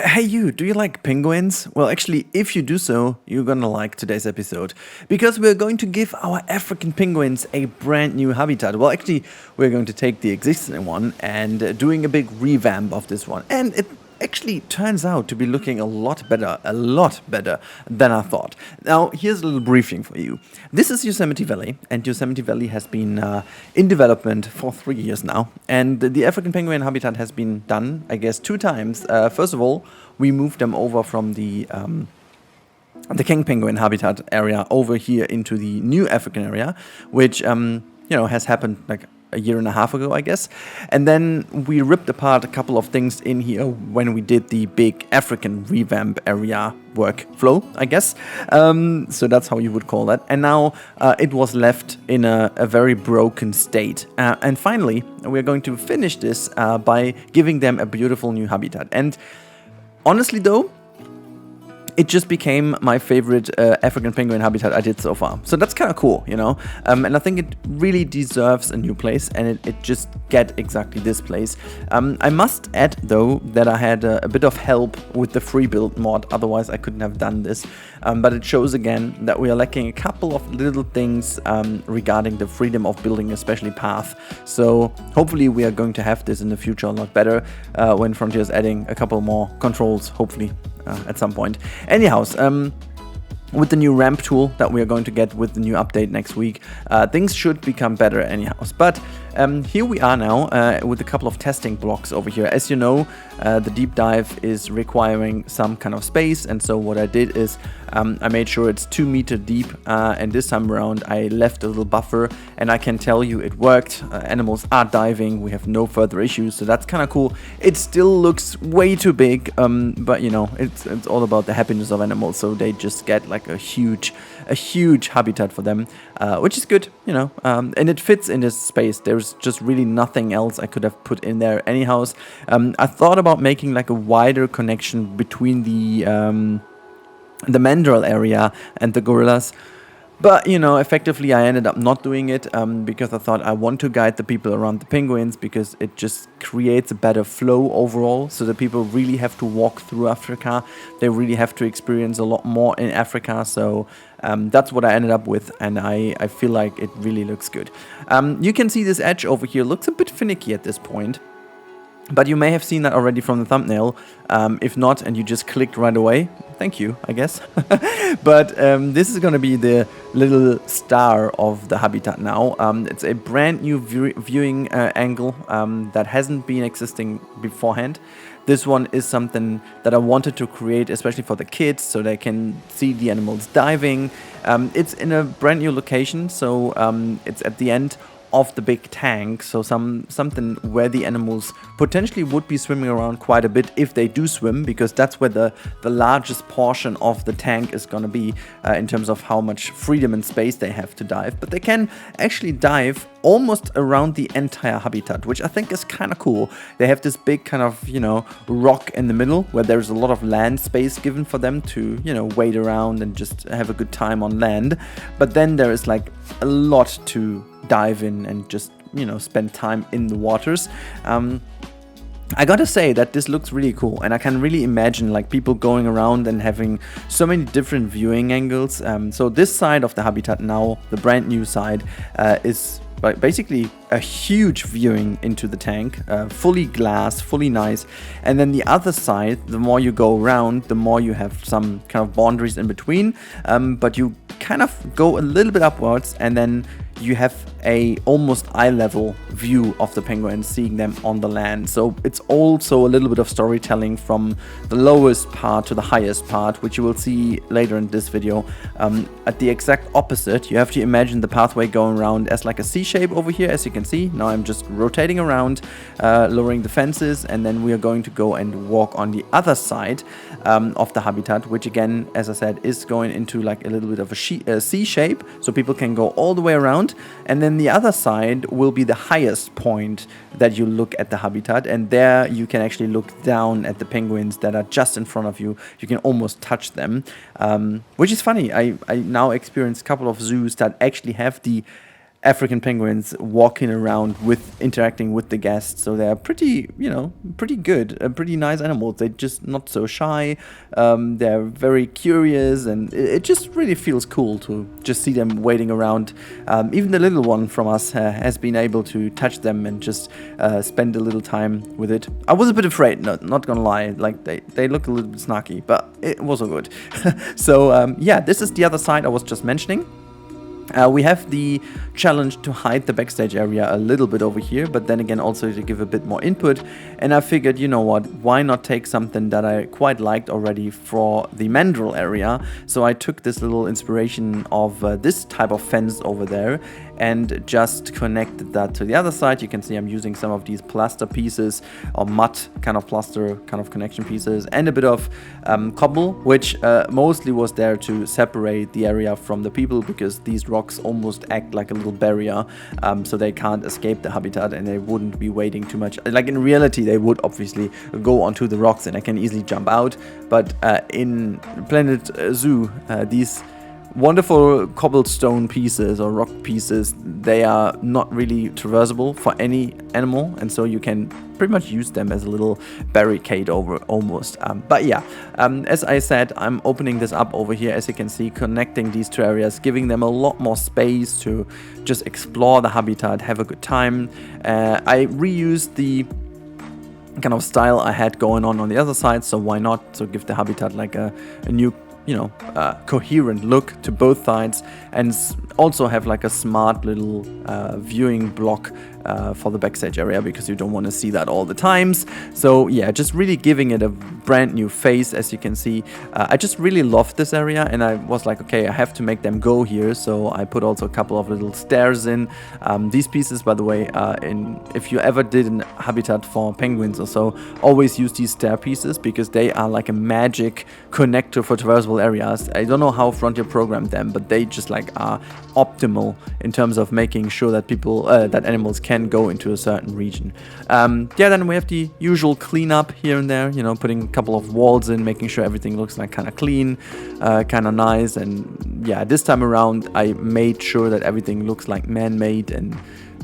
Hey you, do you like penguins? Well, actually, if you do so, you're gonna like today's episode. Because we're going to give our African penguins a brand new habitat. Well, actually, we're going to take the existing one and doing a big revamp of this one. And it actually turns out to be looking a lot better than I thought. Now, here's a little briefing for you. This is Yosemite Valley, and Yosemite Valley has been in development for 3 years now. And the African penguin habitat has been done, I guess, 2 times. First of all, we moved them over from the king penguin habitat area over here into the new African area, which has happened like a year and a half ago, I guess. And then we ripped apart a couple of things in here when we did the big African revamp area workflow, I guess. So that's how you would call that. And now it was left in a very broken state. And finally, we're going to finish this by giving them a beautiful new habitat. And honestly, though, it just became my favorite African penguin habitat I did so far. So that's kind of cool, and I think it really deserves a new place, and it just get exactly this place. I must add, though, that I had a bit of help with the free build mod, otherwise I couldn't have done this. But it shows again that we are lacking a couple of little things regarding the freedom of building, especially path. So hopefully we are going to have this in the future a lot better when Frontier is adding a couple more controls, hopefully. At some point. Anyhow, with the new ramp tool that we are going to get with the new update next week, things should become better anyhow. But here we are now with a couple of testing blocks over here. As you know, the deep dive is requiring some kind of space, and so what I did is I made sure it's 2 meters deep, and this time around I left a little buffer, and I can tell you it worked. Animals are diving, we have no further issues, so that's kind of cool. It still looks way too big, but it's all about the happiness of animals, so they just get like a huge habitat for them, which is good, and it fits in this space. There's just really nothing else I could have put in there anyhow. I thought about making like a wider connection between the mandrill area and the gorillas. But, effectively I ended up not doing it because I thought I want to guide the people around the penguins, because it just creates a better flow overall. So the people really have to walk through Africa. They really have to experience a lot more in Africa. So that's what I ended up with, and I feel like it really looks good. You can see this edge over here looks a bit finicky at this point. But you may have seen that already from the thumbnail. If not, and you just clicked right away, thank you, I guess. But this is going to be the little star of the habitat now. It's a brand new viewing angle that hasn't been existing beforehand. This one is something that I wanted to create, especially for the kids, so they can see the animals diving. It's in a brand new location, so it's at the end of the big tank, so something where the animals potentially would be swimming around quite a bit if they do swim, because that's where the largest portion of the tank is going to be in terms of how much freedom and space they have to dive. But they can actually dive almost around the entire habitat, which I think is kind of cool. They have this big kind of, rock in the middle where there's a lot of land space given for them to, wade around and just have a good time on land. But then there is like a lot to dive in and just, spend time in the waters. I gotta say that this looks really cool, and I can really imagine like people going around and having so many different viewing angles. So this side of the habitat now, the brand new side, is basically a huge viewing into the tank, fully glass, fully nice. And then the other side, the more you go around, the more you have some kind of boundaries in between, but you kind of go a little bit upwards, and then you have a almost eye level view of the penguins, seeing them on the land. So it's also a little bit of storytelling from the lowest part to the highest part, which you will see later in this video. At the exact opposite, you have to imagine the pathway going around as like a C shape over here, as you can see. Now I'm just rotating around, lowering the fences, and then we are going to go and walk on the other side of the habitat, which again, as I said, is going into like a little bit of a C shape, so people can go all the way around. And then the other side will be the highest point that you look at the habitat, and there you can actually look down at the penguins that are just in front of you. You can almost touch them, which is funny. I now experience a couple of zoos that actually have the African penguins walking around with interacting with the guests, so they're pretty, pretty good, pretty nice animals. They're just not so shy. They're very curious, and it just really feels cool to just see them waiting around. Even the little one from us has been able to touch them and just spend a little time with it. I was a bit afraid, not gonna lie. Like they look a little bit snarky, but it was all good. So yeah, this is the other side I was just mentioning. We have the challenge to hide the backstage area a little bit over here, but then again also to give a bit more input. And I figured, you know what, why not take something that I quite liked already for the mandrel area. So I took this little inspiration of this type of fence over there and just connected that to the other side. You can see I'm using some of these plaster pieces or mud kind of plaster kind of connection pieces and a bit of cobble, which mostly was there to separate the area from the people, because these rocks almost act like a little barrier, so they can't escape the habitat and they wouldn't be waiting too much. Like in reality, they would obviously go onto the rocks and I can easily jump out, but in Planet Zoo, these wonderful cobblestone pieces or rock pieces, they are not really traversable for any animal, and so you can pretty much use them as a little barricade over almost. But yeah, as I said, I'm opening this up over here, as you can see, connecting these two areas, giving them a lot more space to just explore the habitat, have a good time. I reused the kind of style I had going on the other side, so why not? So give the habitat like a new coherent look to both sides, and also have like a smart little viewing block for the backstage area, because you don't want to see that all the times. So yeah, just really giving it a brand new face. As you can see, I just really love this area, and I was like, okay, I have to make them go here, so I put also a couple of little stairs in. These pieces, by the way, if you ever did an habitat for penguins or so, always use these stair pieces, because they are like a magic connector for traversable areas. I don't know how Frontier programmed them, but they just like are optimal in terms of making sure that people, that animals can go into a certain region. Yeah, then we have the usual cleanup here and there, putting a couple of walls in, making sure everything looks like kind of clean, kind of nice. And yeah, this time around I made sure that everything looks like man-made and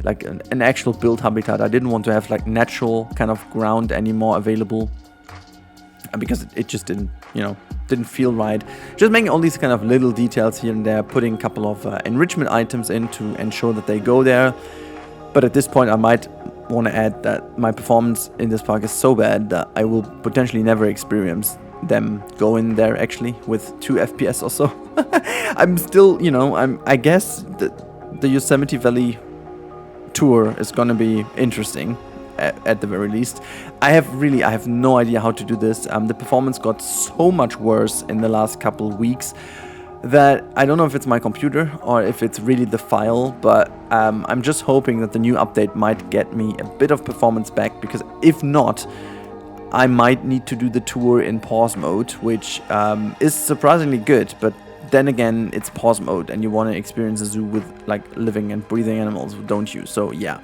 like an actual built habitat. I didn't want to have like natural kind of ground anymore available, because it just didn't feel right. Just making all these kind of little details here and there, putting a couple of enrichment items in to ensure that they go there. But at this point I might want to add that my performance in this park is so bad that I will potentially never experience them going there actually with 2 FPS or so. I'm still, I guess the Yosemite Valley tour is gonna be interesting. At the very least, I have no idea how to do this. The performance got so much worse in the last couple of weeks that I don't know if it's my computer or if it's really the file, but I'm just hoping that the new update might get me a bit of performance back, because if not, I might need to do the tour in pause mode, which is surprisingly good, but then again, it's pause mode and you want to experience a zoo with like living and breathing animals, don't you? So yeah.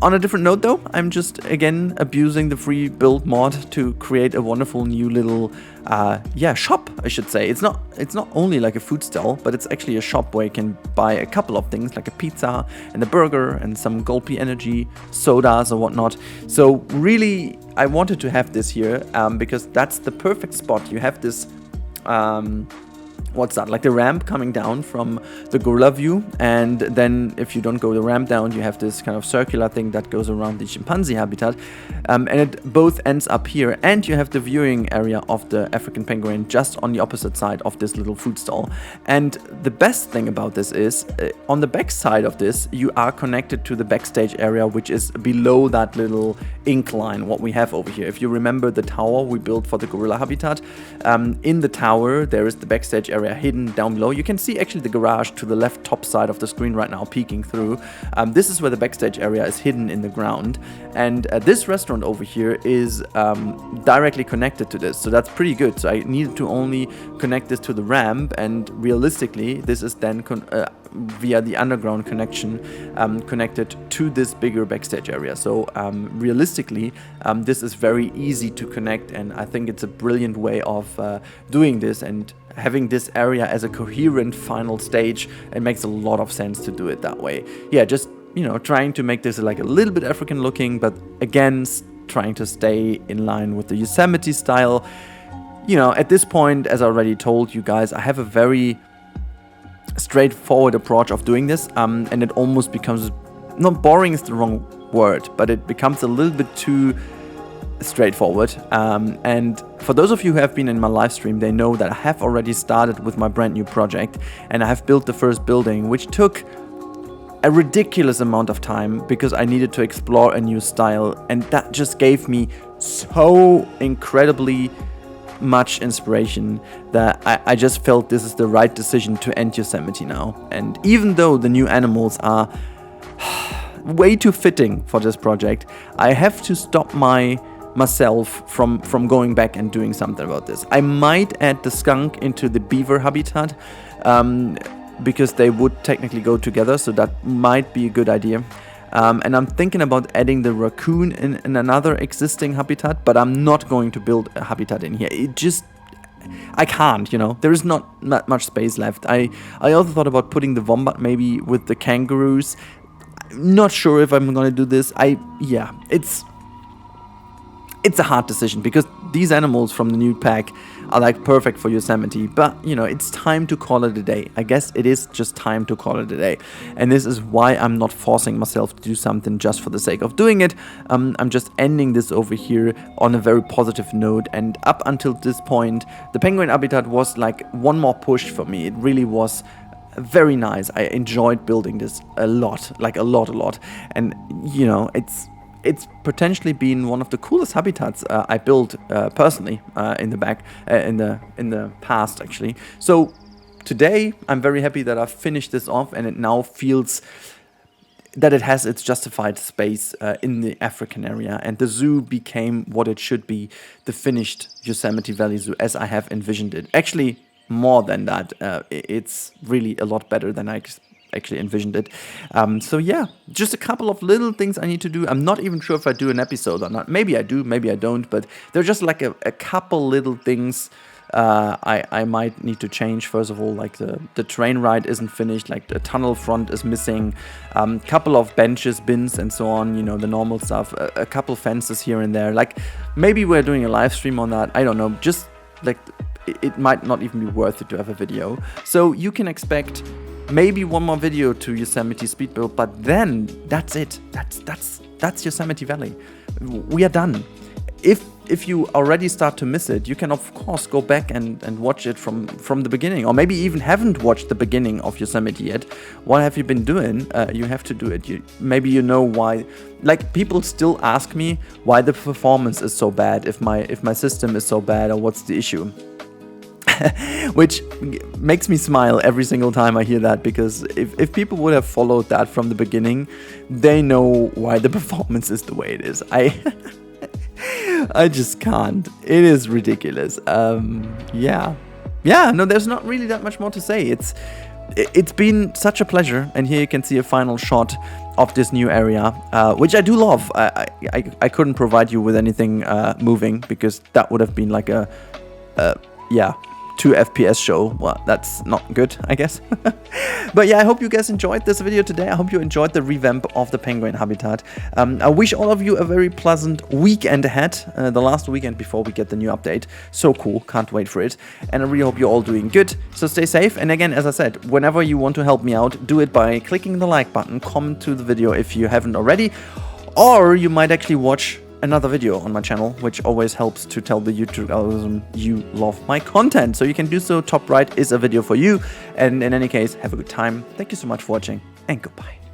On a different note though, I'm just again abusing the free build mod to create a wonderful new little shop, I should say. It's not only like a food stall, but it's actually a shop where you can buy a couple of things like a pizza and a burger and some Gulpy Energy sodas or whatnot. So really, I wanted to have this here because that's the perfect spot. You have this what's that, like the ramp coming down from the gorilla view, and then if you don't go the ramp down, you have this kind of circular thing that goes around the chimpanzee habitat, and it both ends up here, and you have the viewing area of the African penguin just on the opposite side of this little food stall. And the best thing about this is on the back side of this, you are connected to the backstage area, which is below that little incline what we have over here. If you remember the tower we built for the gorilla habitat, in the tower there is the backstage area hidden down below. You can see actually the garage to the left top side of the screen right now peeking through. This is where the backstage area is hidden in the ground, and this restaurant over here is directly connected to this, so that's pretty good. So I needed to only connect this to the ramp, and realistically this is then via the underground connection connected to this bigger backstage area. So realistically this is very easy to connect, and I think it's a brilliant way of doing this and having this area as a coherent final stage, it makes a lot of sense to do it that way. Yeah, just, you know, trying to make this like a little bit African looking, but again, trying to stay in line with the Yosemite style. You know, at this point, as I already told you guys, I have a very straightforward approach of doing this, and it almost becomes, not boring is the wrong word, but it becomes a little bit too straightforward. And for those of you who have been in my live stream, they know that I have already started with my brand new project, and I have built the first building, which took a ridiculous amount of time because I needed to explore a new style, and that just gave me so incredibly much inspiration that I just felt this is the right decision to end Yosemite now. And even though the new animals are way too fitting for this project, I have to stop myself from going back and doing something about this. I might add the skunk into the beaver habitat, because they would technically go together, so that might be a good idea. And I'm thinking about adding the raccoon in another existing habitat, but I'm not going to build a habitat in here. I can't, you know, there is not that much space left. I also thought about putting the wombat maybe with the kangaroos. Not sure if I'm gonna do this. It's a hard decision because these animals from the new pack are like perfect for Yosemite, but you know, it's time to call it a day. I guess it is just time to call it a day. And this is why I'm not forcing myself to do something just for the sake of doing it. I'm just ending this over here on a very positive note. And up until this point, the penguin habitat was like one more push for me. It really was very nice. I enjoyed building this a lot, like a lot. And you know, it's potentially been one of the coolest habitats I built personally in the past actually. So today I'm very happy that I've finished this off, and it now feels that it has its justified space in the African area, and the zoo became what it should be, the finished Yosemite Valley Zoo as I have envisioned it. Actually, more than that, it's really a lot better than I actually envisioned it. So yeah, just a couple of little things I need to do. I'm not even sure if I do an episode or not. Maybe I do, maybe I don't, but they're just like a couple little things I might need to change. First of all, like the train ride isn't finished, like the tunnel front is missing, couple of benches, bins and so on, you know, the normal stuff, a couple fences here and there. Like maybe we're doing a live stream on that, I don't know, just like it might not even be worth it to have a video. So you can expect maybe one more video to Yosemite speed build, but then that's it. That's Yosemite Valley. We are done. If you already start to miss it, you can of course go back and watch it from the beginning, or maybe even haven't watched the beginning of Yosemite yet. What have you been doing? You have to do it. Maybe you know why. Like, people still ask me why the performance is so bad, if my system is so bad, or what's the issue. Which makes me smile every single time I hear that, because if people would have followed that from the beginning, they know why the performance is the way it is. I just can't. It is ridiculous. Yeah, no, there's not really that much more to say. It's been such a pleasure, and here you can see a final shot of this new area, which I do love. I couldn't provide you with anything moving, because that would have been like a 2 FPS show. Well, that's not good, I guess. But yeah, I hope you guys enjoyed this video today. I hope you enjoyed the revamp of the penguin habitat. I wish all of you a very pleasant weekend ahead, the last weekend before we get the new update. So cool, can't wait for it. And I really hope you're all doing good. So stay safe. And again, as I said, whenever you want to help me out, do it by clicking the like button, comment to the video if you haven't already, or you might actually watch another video on my channel, which always helps to tell the YouTube algorithm you love my content. So you can do so. Top right is a video for you. And in any case, have a good time. Thank you so much for watching, and goodbye.